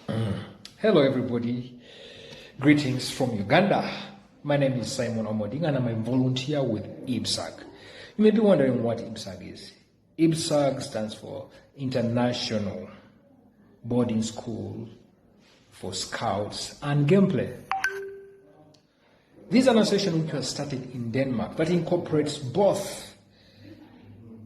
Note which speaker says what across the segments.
Speaker 1: Hello, everybody. Greetings from Uganda. My name is Simon Omoding, and I'm a volunteer with IBSAG. You may be wondering what IBSAG is. IBSAG stands for International Boarding School for Scouts and Gameplay. This is an association which was started in Denmark that incorporates both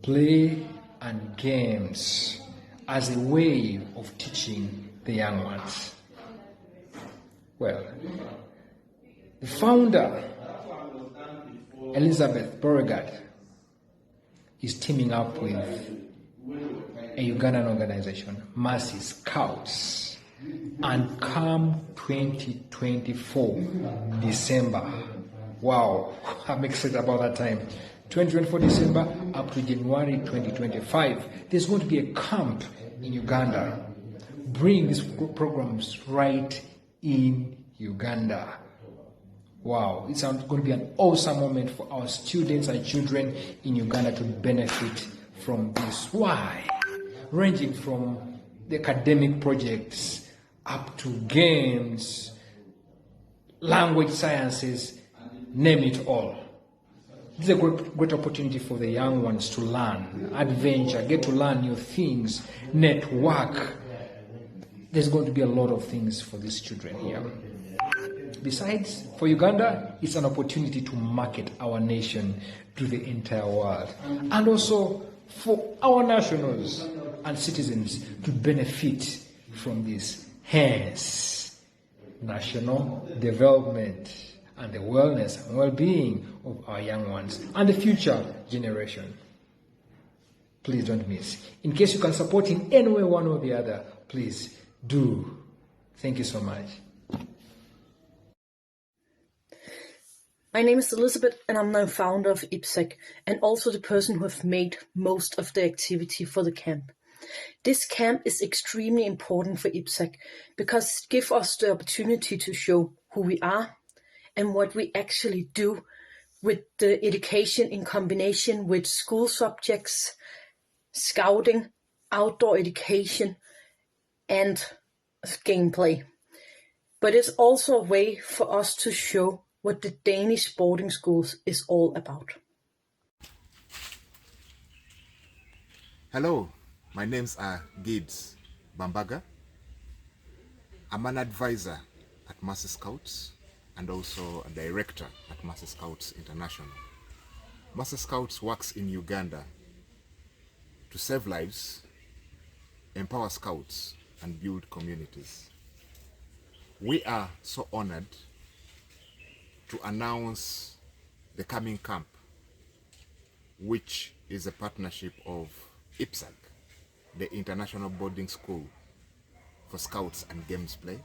Speaker 1: play and games as a way of teaching the young ones. Well, the founder, Elizabeth Beauregard, is teaming up with a Ugandan organization, Mercy Scouts, and come 2024 December. Wow, I'm excited about that time. 2024 December up to January 2025, there's going to be a camp in Uganda. Bring these programs right in Uganda. Wow, it's going to be an awesome moment for our students and children in Uganda to benefit from this. Why? Ranging from the academic projects up to games, language sciences, name it all. This is a great opportunity for the young ones to learn, adventure, get to learn new things, network. There's going to be a lot of things for these children here. Besides, for Uganda, it's an opportunity to market our nation to the entire world. And also for our nationals and citizens to benefit from this. Hence, national development and the wellness and well-being of our young ones and the future generation. Please don't miss. In case you can support in any way, one or the other, please do. Thank you so much.
Speaker 2: My name is Elizabeth, and I'm the founder of IBSAG, and also the person who have made most of the activity for the camp. This camp is extremely important for IBSAG because it gives us the opportunity to show who we are and what we actually do with the education in combination with school subjects, scouting, outdoor education, and gameplay. But it's also a way for us to show what the Danish boarding schools is all about.
Speaker 3: Hello, my names are Gibbs Bambaga. I'm an advisor at Mercy Scouts and also a director at Mercy Scouts International. Mercy Scouts works in Uganda to save lives, empower scouts, and build communities. We are so honored to announce the coming camp, which is a partnership of IBSAG, the International Boarding School for Scouts and Games Play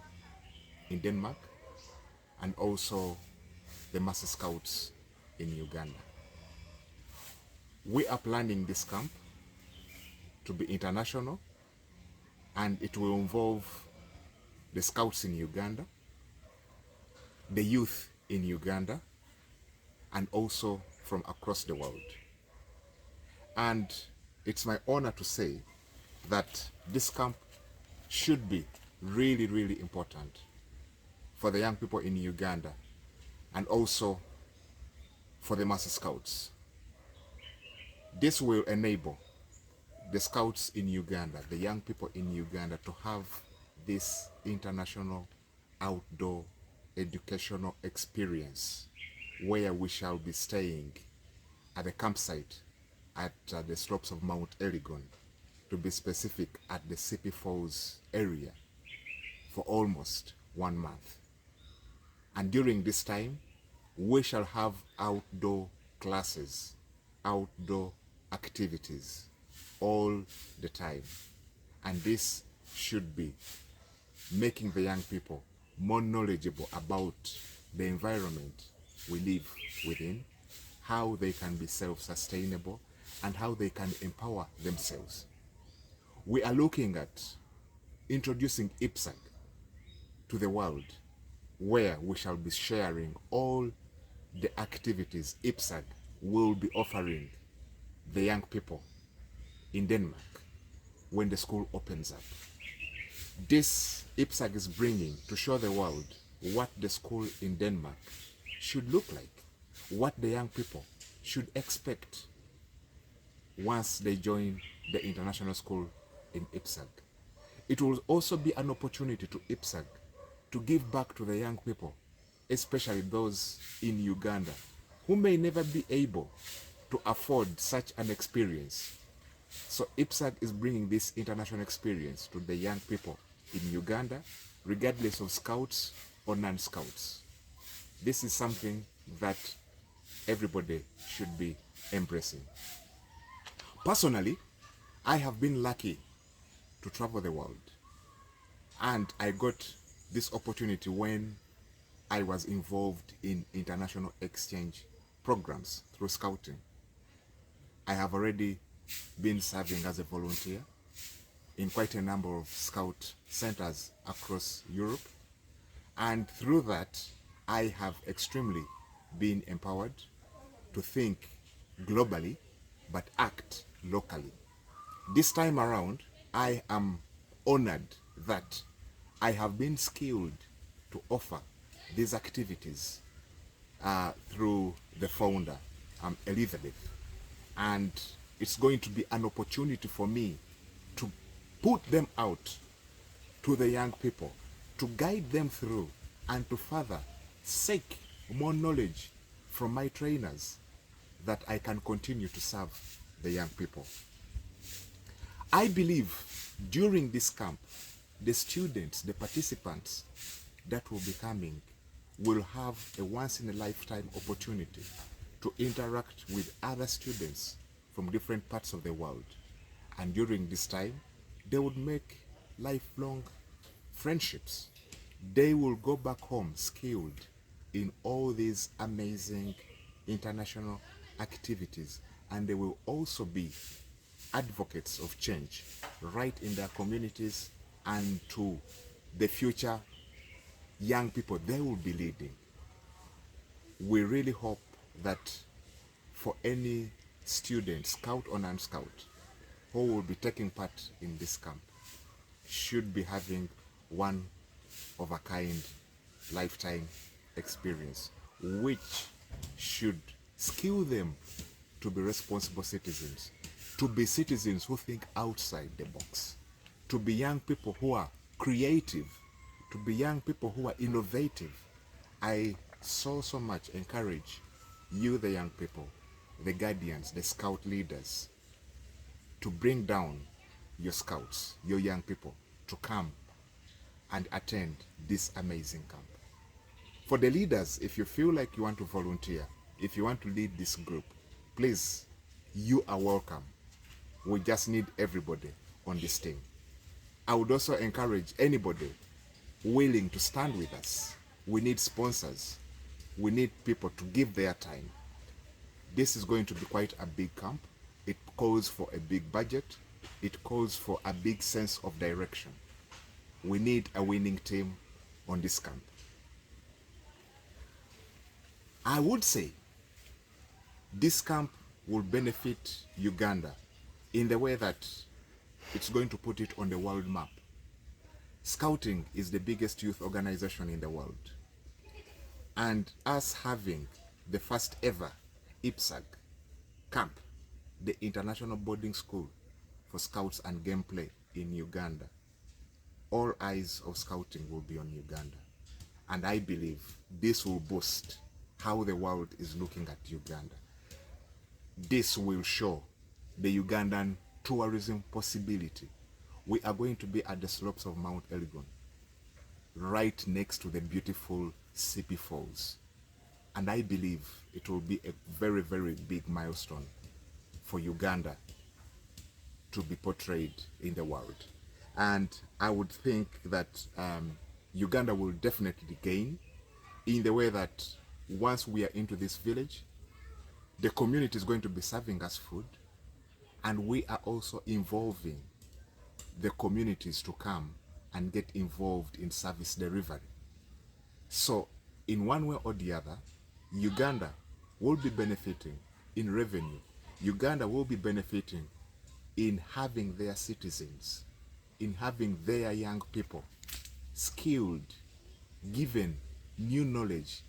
Speaker 3: in Denmark, and also the Mercy Scouts in Uganda. We are planning this camp to be international, and it will involve the Scouts in Uganda, the youth in Uganda, and also from across the world. And it's my honor to say that this camp should be really, really important for the young people in Uganda and also for the Mercy Scouts. This will enable the Scouts in Uganda, the young people in Uganda, to have this international outdoor educational experience where we shall be staying at the campsite at the slopes of Mount Elgon, to be specific, at the Sipi Falls area for almost 1 month. And during this time, we shall have outdoor classes, outdoor activities all the time. And this should be making the young people more knowledgeable about the environment we live within, how they can be self-sustainable, and how they can empower themselves. We are looking at introducing IBSAG to the world, where we shall be sharing all the activities IBSAG will be offering the young people in Denmark when the school opens up. this IBSAG is bringing to show the world what the school in Denmark should look like, what the young people should expect once they join the international school in IBSAG. It will also be an opportunity to IBSAG to give back to the young people, especially those in Uganda, who may never be able to afford such an experience. So IBSAG is bringing this international experience to the young people in Uganda, regardless of scouts or non-scouts. This is something that everybody should be embracing. Personally, I have been lucky to travel the world, and I got this opportunity when I was involved in international exchange programs through scouting. I have already been serving as a volunteer in quite a number of scout centers across Europe, and through that I have extremely been empowered to think globally but act locally. This time around, I am honored that I have been skilled to offer these activities through the founder, Elizabeth. And it's going to be an opportunity for me to put them out to the young people, to guide them through, and to further seek more knowledge from my trainers that I can continue to serve the young people. I believe during this camp, the students, the participants that will be coming will have a once-in-a-lifetime opportunity to interact with other students from different parts of the world. And during this time, they would make lifelong friendships. They will go back home skilled in all these amazing international activities, and they will also be advocates of change right in their communities and to the future young people they will be leading. We really hope that for any student, scout or non-scout, who will be taking part in this camp should be having one of a kind lifetime experience, which should skill them to be responsible citizens, to be citizens who think outside the box, to be young people who are creative, to be young people who are innovative. I so much encourage you, the young people, the guardians, the scout leaders, to bring down your scouts, your young people, to come and attend this amazing camp. For the leaders, if you feel like you want to volunteer, if you want to lead this group, please, you are welcome. We just need everybody on this team. I would also encourage anybody willing to stand with us. We need sponsors. We need people to give their time. This is going to be quite a big camp. It calls for a big budget. It calls for a big sense of direction. We need a winning team on this camp. I would say this camp will benefit Uganda in the way that it's going to put it on the world map. Scouting is the biggest youth organization in the world. And us having the first ever IBSAG camp, the International Boarding School for Scouts and Gameplay in Uganda, all eyes of scouting will be on Uganda. And I believe this will boost how the world is looking at Uganda. This will show the Ugandan tourism possibility. We are going to be at the slopes of Mount Elgon, right next to the beautiful Sipi Falls. And I believe it will be a very big milestone for Uganda to be portrayed in the world. And I would think that Uganda will definitely gain in the way that once we are into this village, the community is going to be serving us food, and we are also involving the communities to come and get involved in service delivery. So in one way or the other, Uganda will be benefiting in revenue. Uganda will be benefiting in having their citizens in having their young people skilled, given new knowledge,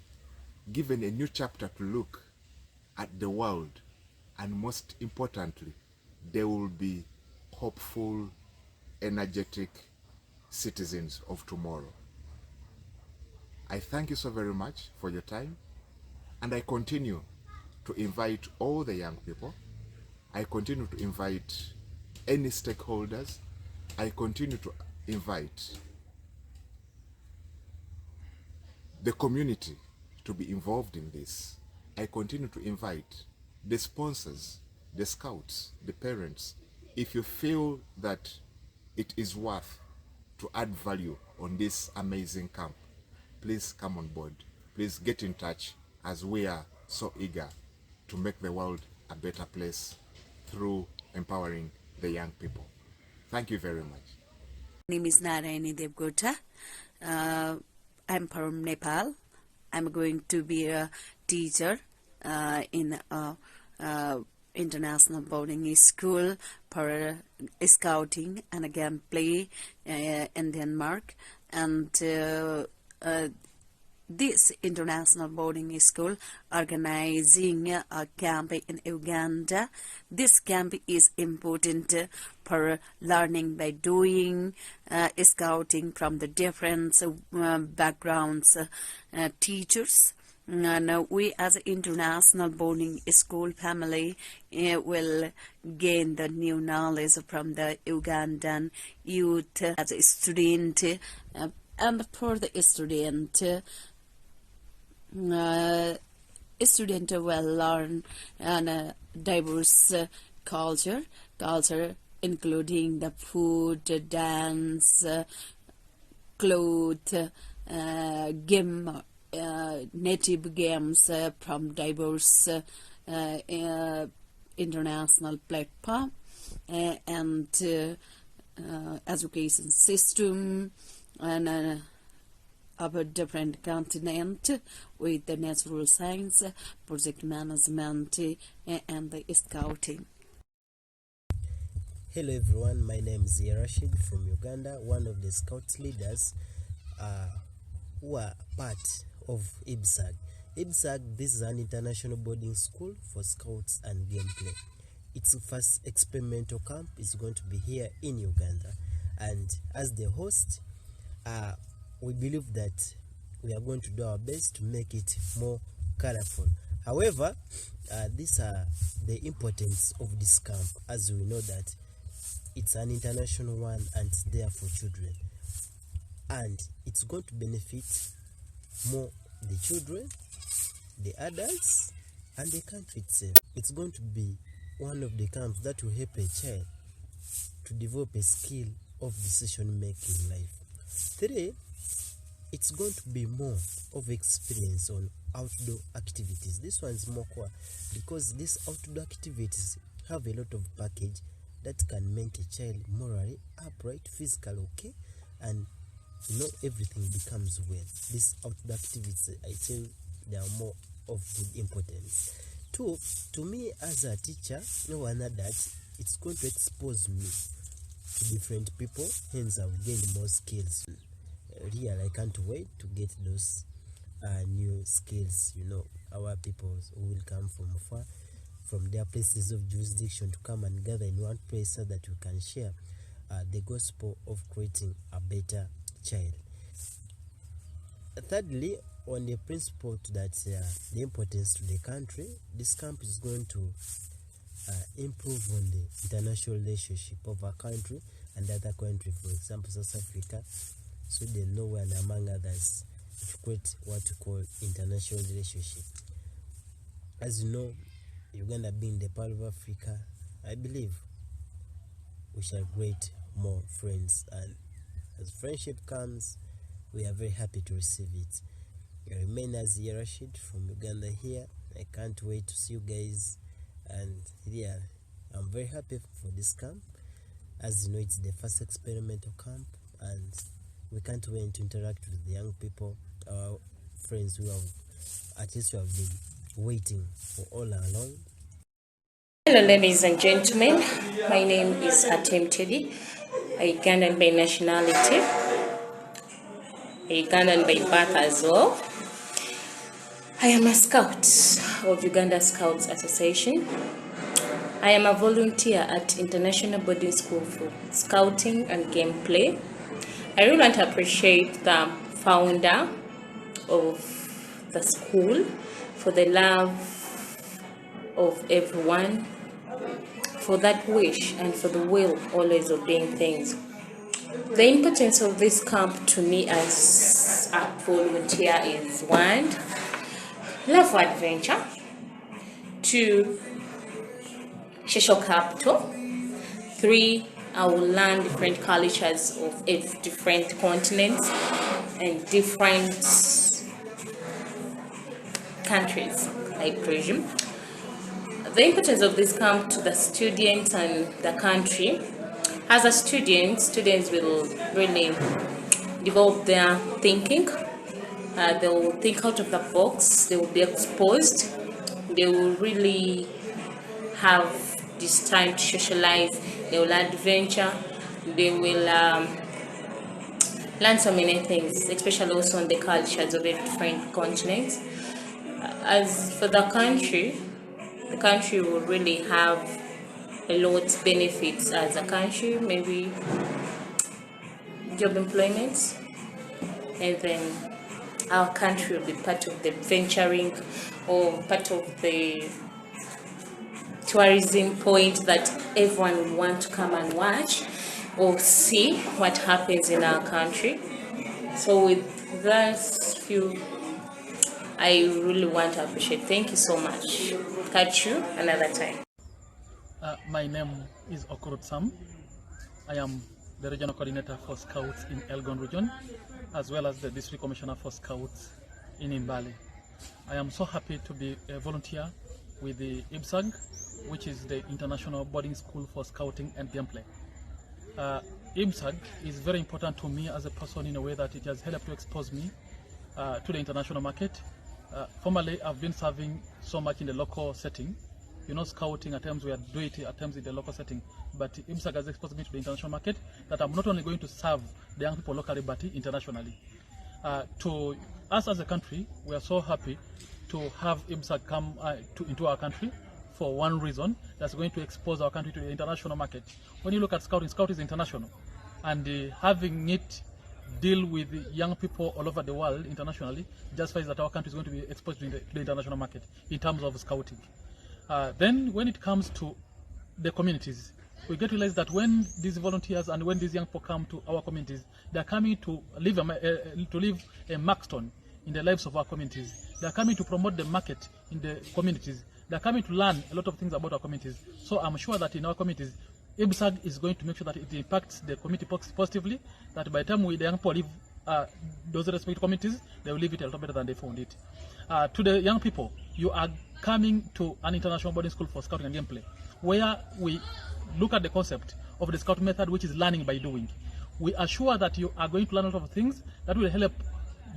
Speaker 3: given a new chapter to look at the world, and most importantly, they will be hopeful, energetic citizens of tomorrow. I thank you so very much for your time, and I continue to invite all the young people. I continue to invite any stakeholders. I continue to invite the community to be involved in this. I continue to invite the sponsors, the scouts, the parents. If you feel that it is worth to add value on this amazing camp, please come on board. Please get in touch, as we are so eager to make the world a better place through empowering the young people. Thank you very much.
Speaker 4: My name is Narayani Devgota. I'm from Nepal. I'm going to be a teacher in international boarding school for scouting and gameplay in Denmark. And this international boarding school organizing a camp in Uganda. This camp is important for learning by doing, scouting from the different backgrounds, teachers. And we as an international boarding school family will gain the new knowledge from the Ugandan youth as a student, and for the student, student will learn diverse culture including the food, dance, clothes, game, native games from diverse international platform, and education system, and of a different continent with the natural science, project management, and the scouting.
Speaker 5: Hello everyone, my name is Rashid from Uganda, one of the Scouts leaders who are part of IBSAG. IBSAG, this is an international boarding school for scouts and gameplay. Its first experimental camp is going to be here in Uganda, and as the host, we believe that we are going to do our best to make it more colorful. However, these are the importance of this camp, as we know that it's an international one and it's there for children, and it's going to benefit more the children, the adults, and the country itself. It's going to be one of the camps that will help a child to develop a skill of decision making in life. 3, it's going to be more of experience on outdoor activities. This one's more core because these outdoor activities have a lot of package that can make a child morally upright, physically okay, and everything becomes well. These outdoor activities, I think they are more of good importance. 2, to me as a teacher, no one that it's going to expose me to different people, hence I'll gain more skills. Real, I can't wait to get those new skills. Our people who will come from far, from their places of jurisdiction, to come and gather in one place so that we can share the gospel of creating a better child. Thirdly, on the principle that the importance to the country, this camp is going to improve on the international relationship of our country and other countries, for example South Africa, Sweden, Norway, and among others, to create what we call international relationship. As you know, Uganda being the part of Africa, I believe we shall create more friends, and as friendship comes, we are very happy to receive it. I remain as Rashid from Uganda here. I can't wait to see you guys, and yeah, I'm very happy for this camp. As you know, it's the first experimental camp, and we can't wait to interact with the young people, our friends who have been waiting for all along.
Speaker 6: Hello ladies and gentlemen, my name is Atem Teddy. a Ugandan by nationality, a Ugandan by birth as well. I am a scout of Uganda Scouts Association. I am a volunteer at International Boarding School for Scouting and Gameplay. I really want to appreciate the founder of the school for the love of everyone, for that wish and for the will always of doing things. The importance of this camp to me as a volunteer is 1, love for adventure, 2, social capital, 3, I will learn different cultures of different continents and different countries, I presume. The importance of this camp to the students and the country. As a student, students will really develop their thinking. They will think out of the box. They will be exposed. They will really have this time to socialize. They will adventure. They will learn so many things, especially also on the cultures of the different continents. As for the country will really have a lot of benefits as a country, maybe job employment, and then our country will be part of the venturing or part of the tourism point that everyone will want to come and watch or see what happens in our country. So with those few, I really want to appreciate. Thank you so much. Catch you another time.
Speaker 7: My name is Okurut Sam. I am the regional coordinator for Scouts in Elgon region, as well as the district commissioner for Scouts in Mbale. I am so happy to be a volunteer with the IBSAG, which is the International Boarding School for Scouting and Gameplay. IBSAG is very important to me as a person in a way that it has helped to expose me to the international market. Formerly, I've been serving so much in the local setting. You know, scouting at times we are doing it at times in the local setting, but IBSAG has exposed me to the international market that I'm not only going to serve the young people locally but internationally. To us as a country, we are so happy to have IBSAG come into our country for one reason, that's going to expose our country to the international market. When you look at scouting, scouting is international, and having it deal with young people all over the world internationally justifies that our country is going to be exposed to the international market in terms of scouting. Then when it comes to the communities, we get to realize that when these volunteers and when these young people come to our communities, they're coming to leave a markstone in the lives of our communities. They're coming to promote the market in the communities. They're coming to learn a lot of things about our communities. So I'm sure that in our communities, IBSAG is going to make sure that it impacts the community positively, that by the time the young people leave those respective communities, they will leave it a lot better than they found it. To the young people, you are coming to an international boarding school for scouting and gameplay, where we look at the concept of the scout method, which is learning by doing. We are sure that you are going to learn a lot of things that will help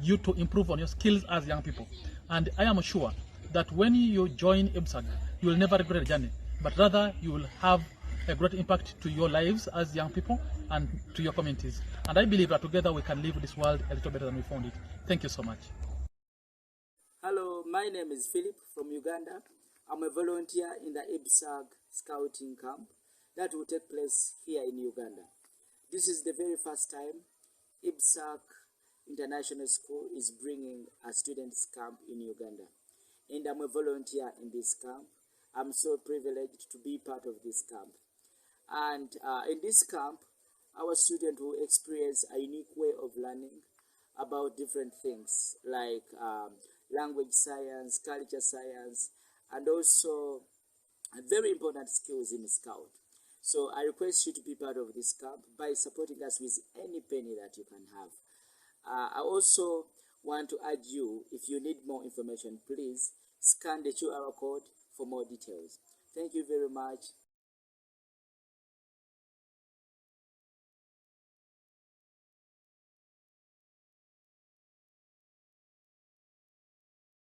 Speaker 7: you to improve on your skills as young people. And I am sure that when you join IBSAG, you will never regret the journey, but rather you will have a great impact to your lives as young people and to your communities. And I believe that together we can leave this world a little better than we found it. Thank you so much.
Speaker 8: Hello, my name is Philip from Uganda. I'm a volunteer in the IBSAG Scouting Camp that will take place here in Uganda. This is the very first time IBSAG International School is bringing a students' camp in Uganda. And I'm a volunteer in this camp. I'm so privileged to be part of this camp. And in this camp, our students will experience a unique way of learning about different things like language science, culture science, and also very important skills in Scout. So I request you to be part of this camp by supporting us with any penny that you can have. I also want to urge you, if you need more information, please scan the QR code for more details. Thank you very much.